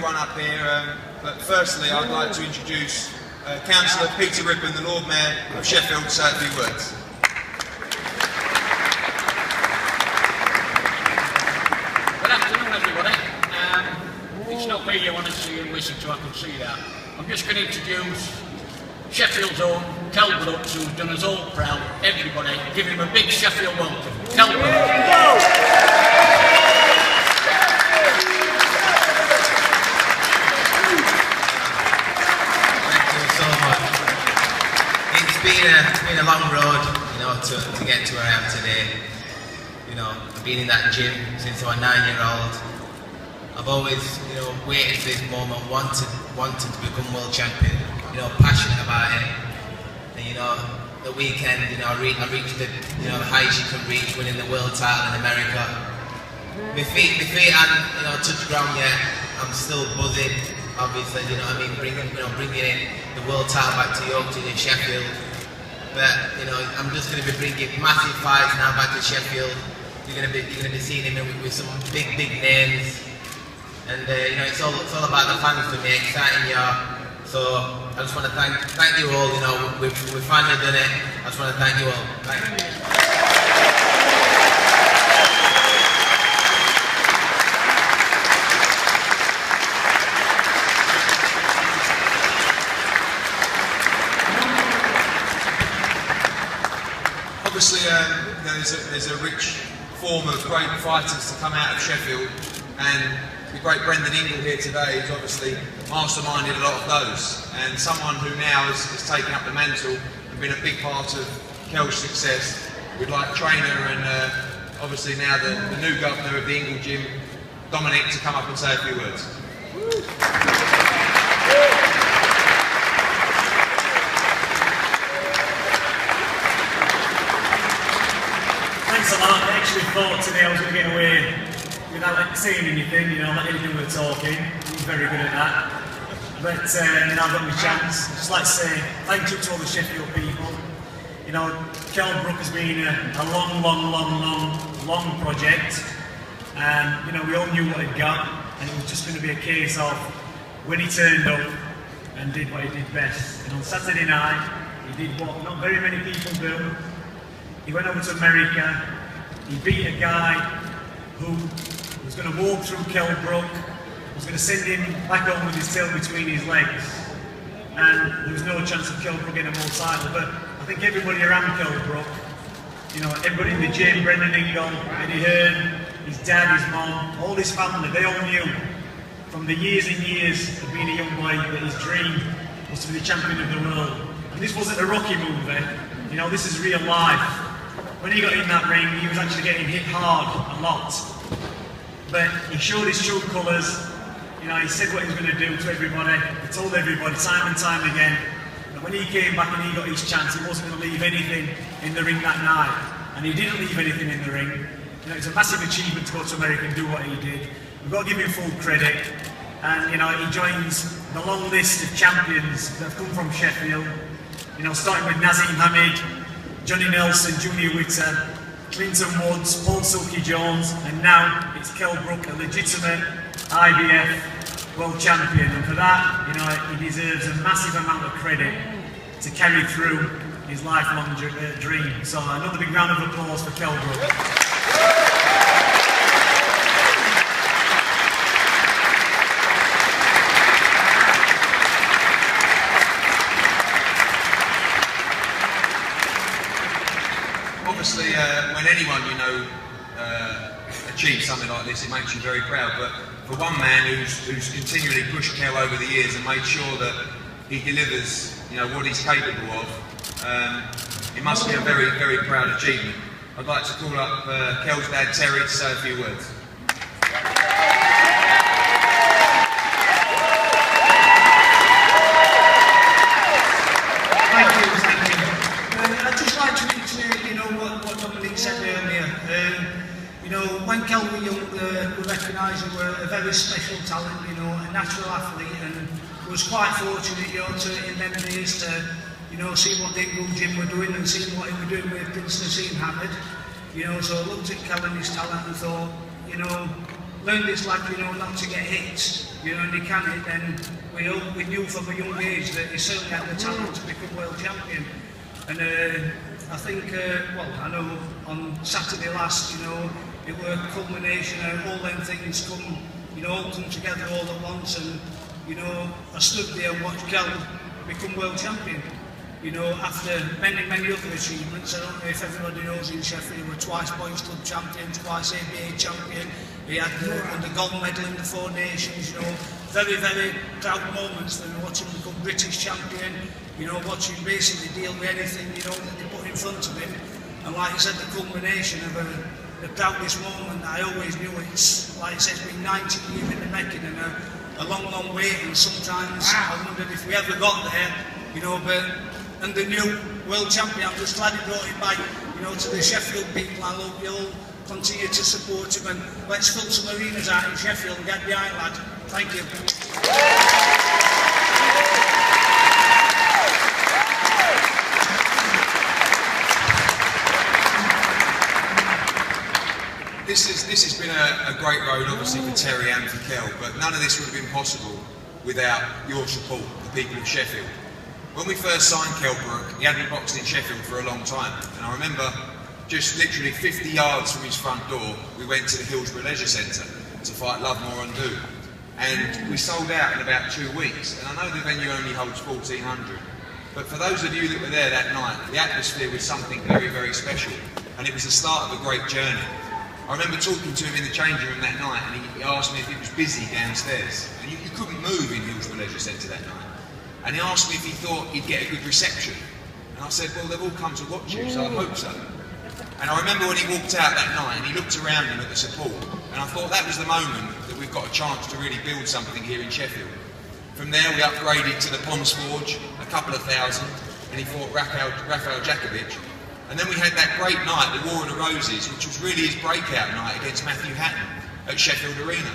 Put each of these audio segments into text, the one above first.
everyone up here, but firstly I'd like to introduce Councillor Peter Rippon, the Lord Mayor of Sheffield, to say a few words. Good afternoon, everybody. It's not me you want to see and listen to, I can see that. I'm just going to introduce Sheffield's own Kell Brook, who's done us all proud. Everybody, give him a big Sheffield welcome. Kell Brook. It's been a long road, you know, to get to where I am today. You know, I've been in that gym since I was 9-year-old. I've always, you know, waited for this moment, wanted to become world champion. You know, passionate about it. And you know, the weekend, you know, I reached the, you know, the highest you can reach, winning the world title in America. My feet hadn't, you know, touched ground yet. I'm still buzzing, obviously. You know what I mean? Bringing in the world title back to Yorkshire and Sheffield. But you know, I'm just going to be bringing massive fights now back to Sheffield. You're going to be seeing him with some big names, and you know, it's all about the fans for me, exciting year. So I just want to thank you all. You know, we've finally done it. I just want to thank you all. Thank you. Obviously, there's a rich form of great fighters to come out of Sheffield, and the great Dominic Ingle here today has obviously masterminded a lot of those, and someone who now has taken up the mantle and been a big part of Kell's success. We'd like trainer and obviously now the new governor of the Ingle Gym, Dominic, to come up and say a few words. Thanks a lot. I actually thought today I was going to get away without saying anything, you know, let anything we're talking. He's very good at that. But now I've got my chance. I'd just like to say thank you to all the Sheffield people. You know, Kell Brook has been a long project. And, you know, we all knew what he'd got. And it was just going to be a case of when he turned up and did what he did best. And on Saturday night, he did what not very many people do. He went over to America, he beat a guy who was going to walk through Kell Brook, was going to send him back home with his tail between his legs, and there was no chance of Kell Brook getting a world title. But I think everybody around Kell Brook, you know, everybody in the gym, Dominic Ingle, Eddie Hearn, his dad, his mom, all his family, they all knew from the years and years of being a young boy that his dream was to be the champion of the world. And this wasn't a Rocky movie, you know, this is real life. When he got in that ring, he was actually getting hit hard a lot. But he showed his true colours. You know, he said what he was going to do to everybody. He told everybody time and time again that when he came back and he got his chance, he wasn't going to leave anything in the ring that night. And he didn't leave anything in the ring. You know, it's a massive achievement to go to America and do what he did. We've got to give him full credit. And, you know, he joins the long list of champions that have come from Sheffield. You know, starting with Nazim Hamid, Johnny Nelson, Junior Witter, Clinton Woods, Paul Silky Jones, and now it's Kell Brook, a legitimate IBF world champion. And for that, you know, he deserves a massive amount of credit to carry through his lifelong dream. So another big round of applause for Kell Brook. Obviously, when anyone you know achieves something like this, it makes you very proud. But for one man who's continually pushed Kell over the years and made sure that he delivers, you know, what he's capable of, it must be a very, very proud achievement. I'd like to call up Kell's dad, Terry, to say a few words. I'd just like to reiterate, you know, what Dominic said earlier. You know, when Kell was young, we recognised he was a very special talent, you know, a natural athlete, and was quite fortunate, you know, in them days to, you know, see what the Ingle Gym were doing and see what he was doing with Prince Nassim Hamid. You know, so I looked at Kell and his talent and thought, you know, learned this lad, you know, not to get hit, you know, and he can hit, then we knew from a young age that he certainly had the talent to become world champion. And I think, well, I know on Saturday last, you know, it was a culmination of all them things come, you know, all come together all at once, and, you know, I stood there and watched Kell become world champion. You know, after many, many other achievements. I don't know if everybody knows in Sheffield, he was twice Boys Club champion, twice ABA champion. He had the gold medal in the Four Nations, you know. Very, very proud moments that we watch him become British champion, you know, watch him basically deal with anything, you know, that they put in front of him. And like I said, the culmination of the proudest moment, I always knew it's, like I said, it's been 19 years in the making and a long, long wait, and sometimes I wondered if we ever got there, you know, but and the new world champion, I'm just glad he brought it back, you know, to the Sheffield people. I hope you'll continue to support him, and let's fill some arenas out in Sheffield and get behind, lad. Thank you. This has been a great road, obviously, for Terry and for Kell, but none of this would have been possible without your support, the people of Sheffield. When we first signed Kell Brook, he hadn't been boxing in Sheffield for a long time, and I remember just literally 50 yards from his front door, we went to the Hillsborough Leisure Centre to fight Lovemore and Do, and we sold out in about 2 weeks. And I know the venue only holds 1,400, but for those of you that were there that night, the atmosphere was something very, very special, and it was the start of a great journey. I remember talking to him in the changing room that night, and he asked me if it was busy downstairs, and you couldn't move in Hillsborough Leisure Centre that night. And he asked me if he thought he'd get a good reception. And I said, well, they've all come to watch you, so I hope so. And I remember when he walked out that night and he looked around him at the support, and I thought that was the moment that we've got a chance to really build something here in Sheffield. From there we upgraded to the Poms Forge, a couple of thousand, and he fought Rafael Jakovic. And then we had that great night, the War of the Roses, which was really his breakout night against Matthew Hatton at Sheffield Arena.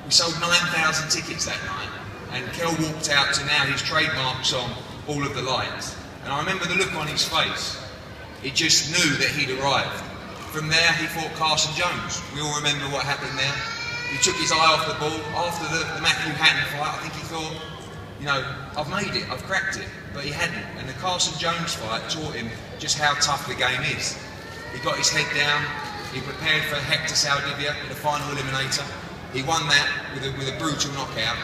We sold 9,000 tickets that night, and Kell walked out to now his trademarks on all of the lights. And I remember the look on his face. He just knew that he'd arrived. From there, he fought Carson Jones. We all remember what happened there. He took his eye off the ball. After the Matthew Hatton fight, I think he thought, you know, I've made it, I've cracked it. But he hadn't. And the Carson Jones fight taught him just how tough the game is. He got his head down. He prepared for Hector Saldivia in the final eliminator. He won that with a brutal knockout.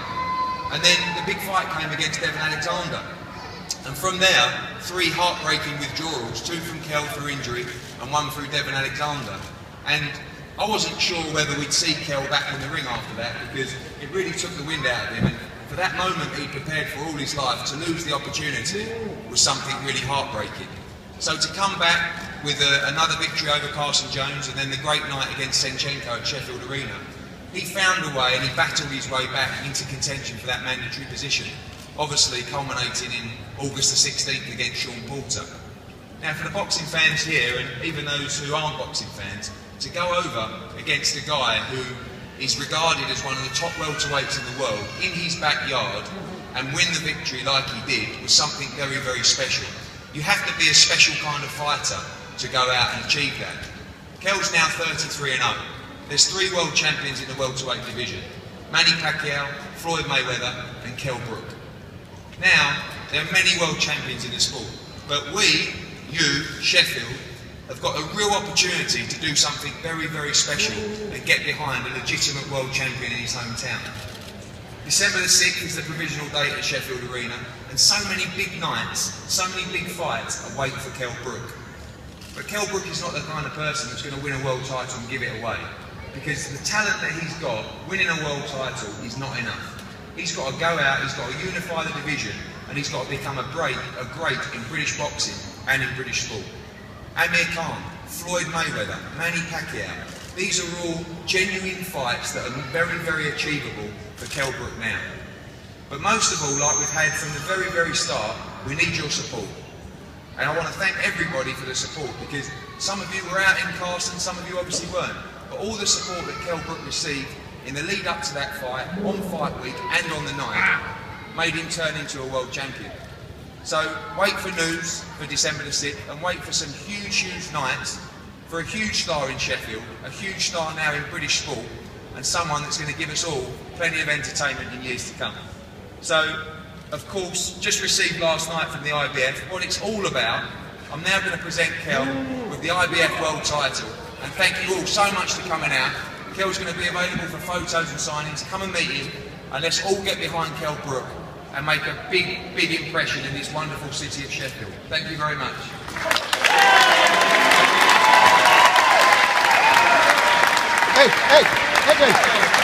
And then the big fight came against Devon Alexander. And from there, 3 heartbreaking withdrawals, 2 from Kell through injury and 1 through Devon Alexander. And I wasn't sure whether we'd see Kell back in the ring after that, because it really took the wind out of him. And for that moment he prepared for all his life, to lose the opportunity was something really heartbreaking. So to come back with another victory over Carson Jones, and then the great night against Senchenko at Sheffield Arena, he found a way and he battled his way back into contention for that mandatory position, obviously culminating in August the 16th against Sean Porter. Now for the boxing fans here, and even those who aren't boxing fans, to go over against a guy who is regarded as one of the top welterweights in the world in his backyard and win the victory like he did was something very, very special. You have to be a special kind of fighter to go out and achieve that. Kell's now 33-0. There's 3 world champions in the welterweight division: Manny Pacquiao, Floyd Mayweather and Kell Brook. Now, there are many world champions in the sport, but we, you, Sheffield, have got a real opportunity to do something very, very special and get behind a legitimate world champion in his hometown. December the 6th is the provisional date at Sheffield Arena, and so many big nights, so many big fights are waiting for Kell Brook. But Kell Brook is not the kind of person that's going to win a world title and give it away, because the talent that he's got, winning a world title is not enough. He's got to go out, he's got to unify the division, and he's got to become a great in British boxing and in British sport. Amir Khan, Floyd Mayweather, Manny Pacquiao, these are all genuine fights that are very, very achievable for Kell Brook now. But most of all, like we've had from the very, very start, we need your support. And I want to thank everybody for the support, because some of you were out in Carson, some of you obviously weren't. But all the support that Kell Brook received in the lead up to that fight, on fight week and on the night, made him turn into a world champion. So wait for news for December the 6th, and wait for some huge, huge nights for a huge star in Sheffield, a huge star now in British sport, and someone that's going to give us all plenty of entertainment in years to come. So, of course, just received last night from the IBF what it's all about. I'm now going to present Kell with the IBF World title, and thank you all so much for coming out. Kell's going to be available for photos and signings. Come and meet him, and let's all get behind Kell Brook and make a big impression in this wonderful city of Sheffield. Thank you very much. Hey guys.